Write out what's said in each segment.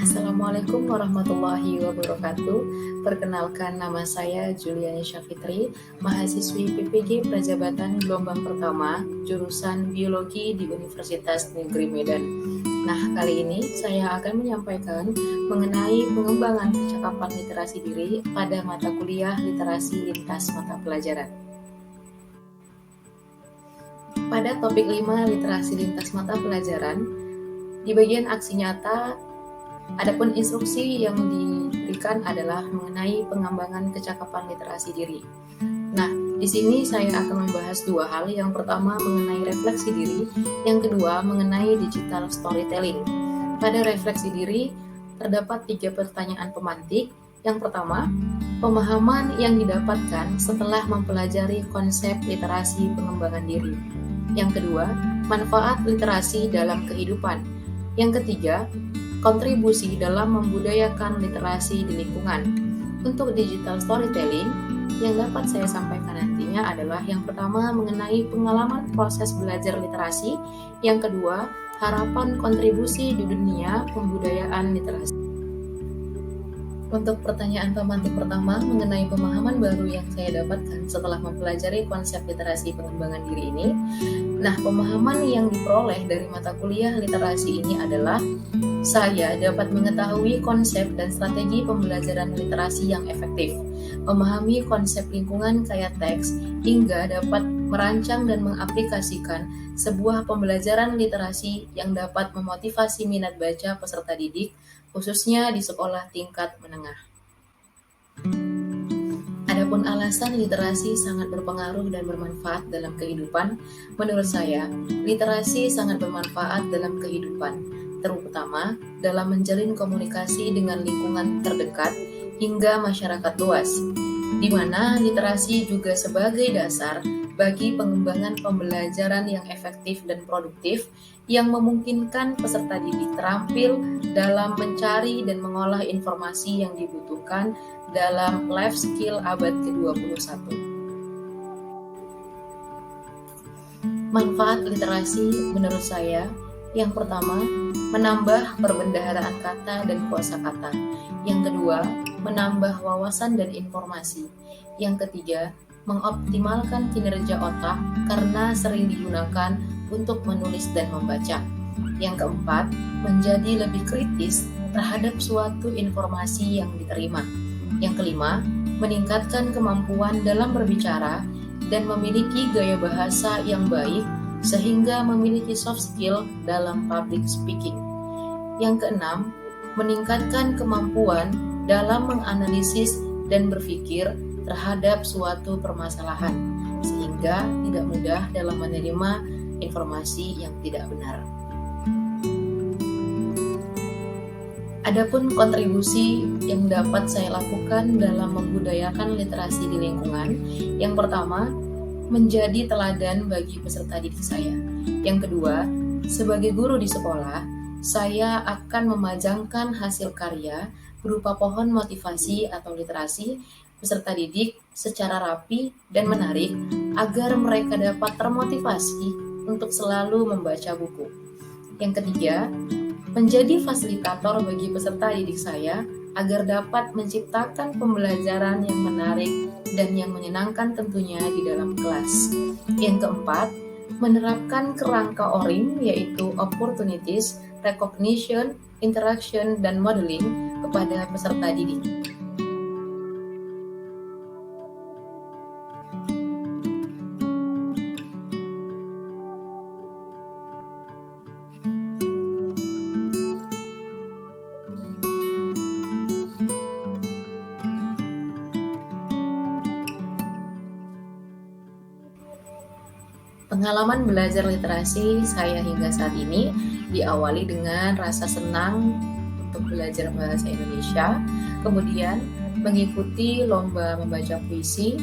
Assalamualaikum warahmatullahi wabarakatuh. Perkenalkan, nama saya Juliani Syafitri, mahasiswi PPG Prajabatan gelombang pertama, jurusan Biologi di Universitas Negeri Medan. Nah, kali ini saya akan menyampaikan mengenai pengembangan kecakapan literasi diri pada mata kuliah literasi lintas mata pelajaran. Pada topik 5 literasi lintas mata pelajaran, di bagian aksi nyata, adapun instruksi yang diberikan adalah mengenai pengembangan kecakapan literasi diri. Nah, di sini saya akan membahas dua hal. Yang pertama mengenai refleksi diri, yang kedua mengenai digital storytelling. Pada refleksi diri, terdapat 3 pertanyaan pemantik. Yang pertama, pemahaman yang didapatkan setelah mempelajari konsep literasi pengembangan diri. Yang kedua, manfaat literasi dalam kehidupan. Yang ketiga, kontribusi dalam membudayakan literasi di lingkungan. Untuk digital storytelling, yang dapat saya sampaikan nantinya adalah yang pertama mengenai pengalaman proses belajar literasi, yang kedua, harapan kontribusi di dunia pembudayaan literasi. Untuk pertanyaan pemantik pertama mengenai pemahaman baru yang saya dapatkan setelah mempelajari konsep literasi pengembangan diri ini, nah, pemahaman yang diperoleh dari mata kuliah literasi ini adalah saya dapat mengetahui konsep dan strategi pembelajaran literasi yang efektif, memahami konsep lingkungan kaya teks, hingga dapat merancang dan mengaplikasikan sebuah pembelajaran literasi yang dapat memotivasi minat baca peserta didik, khususnya di sekolah tingkat menengah. Adapun alasan literasi sangat berpengaruh dan bermanfaat dalam kehidupan, menurut saya, literasi sangat bermanfaat dalam kehidupan, terutama dalam menjalin komunikasi dengan lingkungan terdekat hingga masyarakat luas, di mana literasi juga sebagai dasar bagi pengembangan pembelajaran yang efektif dan produktif yang memungkinkan peserta didik terampil dalam mencari dan mengolah informasi yang dibutuhkan dalam life skill abad ke-21. Manfaat literasi menurut saya, yang pertama, menambah perbendaharaan kata dan kosakata. Yang kedua, menambah wawasan dan informasi. Yang ketiga, mengoptimalkan kinerja otak karena sering digunakan untuk menulis dan membaca. Yang keempat, menjadi lebih kritis terhadap suatu informasi yang diterima. Yang kelima, meningkatkan kemampuan dalam berbicara dan memiliki gaya bahasa yang baik sehingga memiliki soft skill dalam public speaking. Yang keenam, meningkatkan kemampuan dalam menganalisis dan berpikir terhadap suatu permasalahan, sehingga tidak mudah dalam menerima informasi yang tidak benar. Adapun kontribusi yang dapat saya lakukan dalam membudayakan literasi di lingkungan, yang pertama, menjadi teladan bagi peserta didik saya. Yang kedua, sebagai guru di sekolah, saya akan memajangkan hasil karya berupa pohon motivasi atau literasi peserta didik secara rapi dan menarik agar mereka dapat termotivasi untuk selalu membaca buku. Yang ketiga, menjadi fasilitator bagi peserta didik saya agar dapat menciptakan pembelajaran yang menarik dan yang menyenangkan tentunya di dalam kelas. Yang keempat, menerapkan kerangka ORIM yaitu Opportunities, Recognition, Interaction, dan Modeling kepada peserta didik. Pengalaman belajar literasi saya hingga saat ini diawali dengan rasa senang untuk belajar bahasa Indonesia, kemudian mengikuti lomba membaca puisi,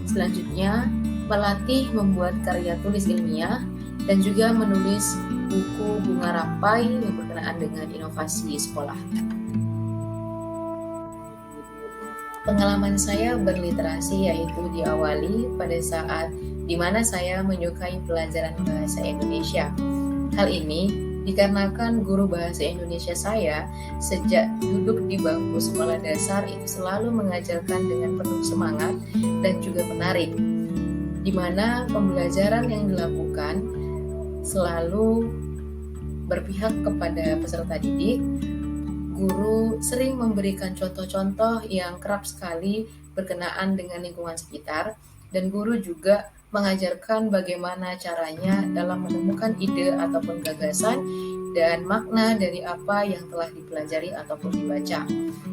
selanjutnya melatih membuat karya tulis ilmiah, dan juga menulis buku bunga rampai yang berkenaan dengan inovasi sekolah. Pengalaman saya berliterasi yaitu diawali pada saat di mana saya menyukai pelajaran bahasa Indonesia. Hal ini Dikarenakan guru bahasa Indonesia saya sejak duduk di bangku sekolah dasar itu selalu mengajarkan dengan penuh semangat dan juga menarik, di mana pembelajaran yang dilakukan selalu berpihak kepada peserta didik. Guru sering memberikan contoh-contoh yang kerap sekali berkenaan dengan lingkungan sekitar, dan guru juga mengajarkan bagaimana caranya dalam menemukan ide ataupun gagasan dan makna dari apa yang telah dipelajari ataupun dibaca.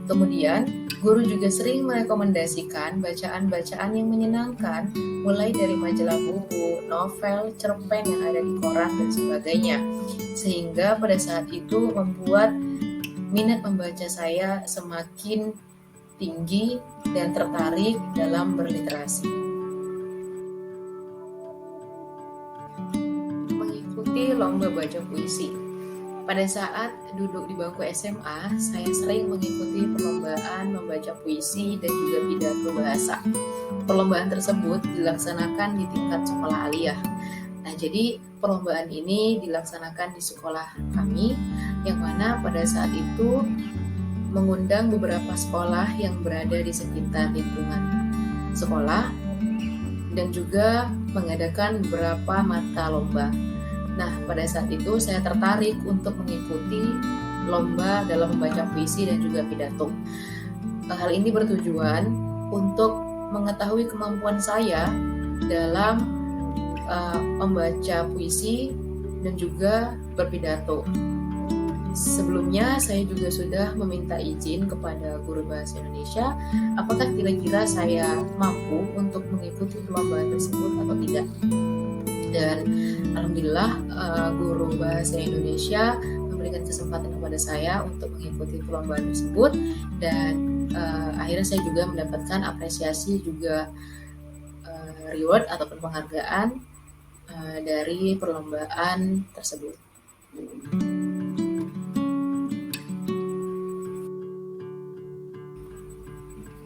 Kemudian, guru juga sering merekomendasikan bacaan-bacaan yang menyenangkan, mulai dari majalah buku, novel, cerpen yang ada di koran, dan sebagainya. Sehingga pada saat itu membuat minat membaca saya semakin tinggi dan tertarik dalam berliterasi. Mengikuti lomba baca puisi. Pada saat duduk di bangku SMA, saya sering mengikuti perlombaan membaca puisi dan juga pidato bahasa. Perlombaan tersebut dilaksanakan di tingkat sekolah aliyah. Nah, jadi perlombaan ini dilaksanakan di sekolah kami, yang mana pada saat itu mengundang beberapa sekolah yang berada di sekitar lingkungan sekolah dan juga mengadakan beberapa mata lomba. Nah, pada saat itu saya tertarik untuk mengikuti lomba dalam membaca puisi dan juga pidato. Hal ini bertujuan untuk mengetahui kemampuan saya dalam membaca puisi dan juga berpidato. Sebelumnya saya juga sudah meminta izin kepada guru bahasa Indonesia apakah kira-kira saya mampu untuk mengikuti perlombaan tersebut atau tidak. Dan alhamdulillah guru bahasa Indonesia memberikan kesempatan kepada saya untuk mengikuti perlombaan tersebut, dan akhirnya saya juga mendapatkan apresiasi juga reward ataupun penghargaan dari perlombaan tersebut.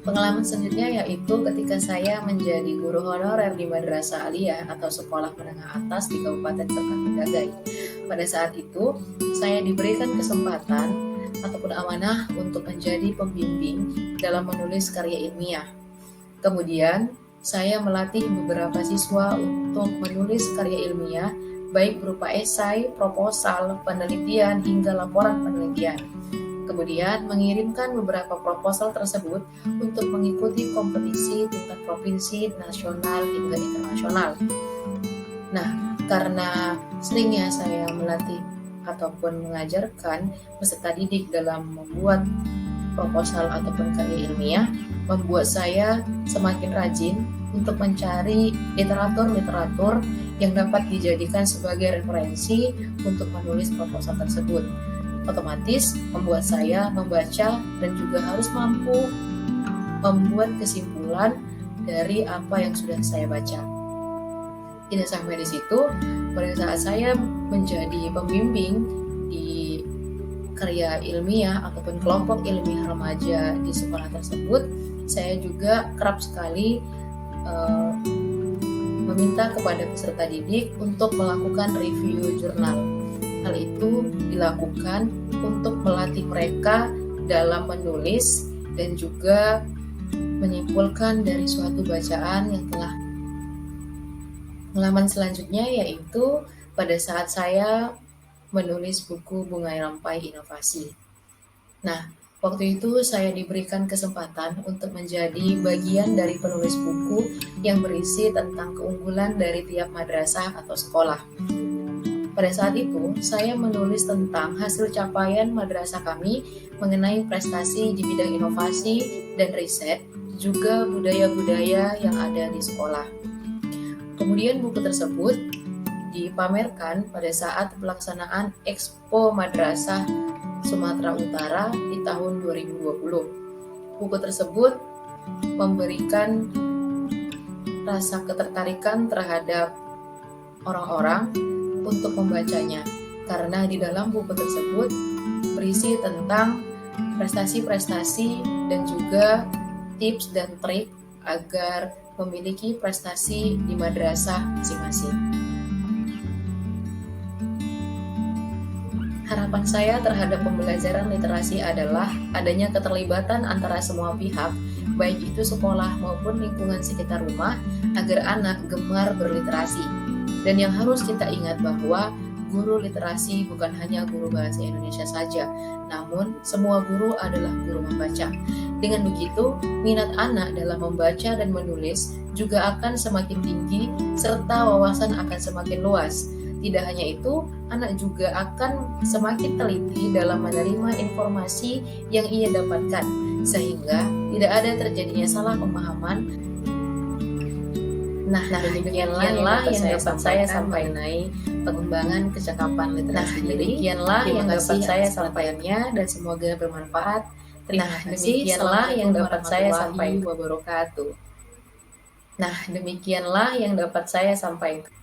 Pengalaman selanjutnya yaitu ketika saya menjadi guru honorer di Madrasah Aliyah atau sekolah menengah atas di Kabupaten Serpong. Pada saat itu, saya diberikan kesempatan ataupun amanah untuk menjadi pembimbing dalam menulis karya ilmiah. Kemudian, saya melatih beberapa siswa untuk menulis karya ilmiah, baik berupa esai, proposal, penelitian, hingga laporan penelitian. Kemudian mengirimkan beberapa proposal tersebut untuk mengikuti kompetisi tingkat provinsi, nasional, hingga internasional. Nah, karena seringnya saya melatih ataupun mengajarkan peserta didik dalam membuat proposal ataupun karya ilmiah, membuat saya semakin rajin untuk mencari literatur-literatur yang dapat dijadikan sebagai referensi untuk menulis proposal tersebut. Otomatis membuat saya membaca dan juga harus mampu membuat kesimpulan dari apa yang sudah saya baca. Tidak sampai di situ, pada saat saya menjadi pembimbing di karya ilmiah ataupun kelompok ilmiah remaja di sekolah tersebut, saya juga kerap sekali meminta kepada peserta didik untuk melakukan review jurnal. Hal itu dilakukan untuk melatih mereka dalam menulis dan juga menyimpulkan dari suatu bacaan yang telah. Pengalaman selanjutnya yaitu pada saat saya menulis buku Bunga Rampai Inovasi. Nah, waktu itu saya diberikan kesempatan untuk menjadi bagian dari penulis buku yang berisi tentang keunggulan dari tiap madrasah atau sekolah. Pada saat itu, saya menulis tentang hasil capaian madrasah kami mengenai prestasi di bidang inovasi dan riset, juga budaya-budaya yang ada di sekolah. Kemudian buku tersebut dipamerkan pada saat pelaksanaan Expo Madrasah Sumatera Utara di tahun 2020. Buku tersebut memberikan rasa ketertarikan terhadap orang-orang untuk membacanya, karena di dalam buku tersebut berisi tentang prestasi-prestasi dan juga tips dan trik agar memiliki prestasi di madrasah masing-masing. Harapan saya terhadap pembelajaran literasi adalah adanya keterlibatan antara semua pihak, baik itu sekolah maupun lingkungan sekitar rumah, agar anak gemar berliterasi. Dan yang harus kita ingat bahwa guru literasi bukan hanya guru bahasa Indonesia saja, namun semua guru adalah guru membaca. Dengan begitu, minat anak dalam membaca dan menulis juga akan semakin tinggi, serta wawasan akan semakin luas. Tidak hanya itu, anak juga akan semakin teliti dalam menerima informasi yang ia dapatkan, sehingga tidak ada terjadinya salah pemahaman. Nah, demikianlah yang dapat saya sampaikan mengenai pengembangan kecakapan literasi diri. Demikianlah yang dapat saya sampaikannya dan semoga bermanfaat. Terima kasih. Demikianlah yang dapat saya sampaikan. Wabarakatuh. Nah, demikianlah yang dapat saya sampaikan.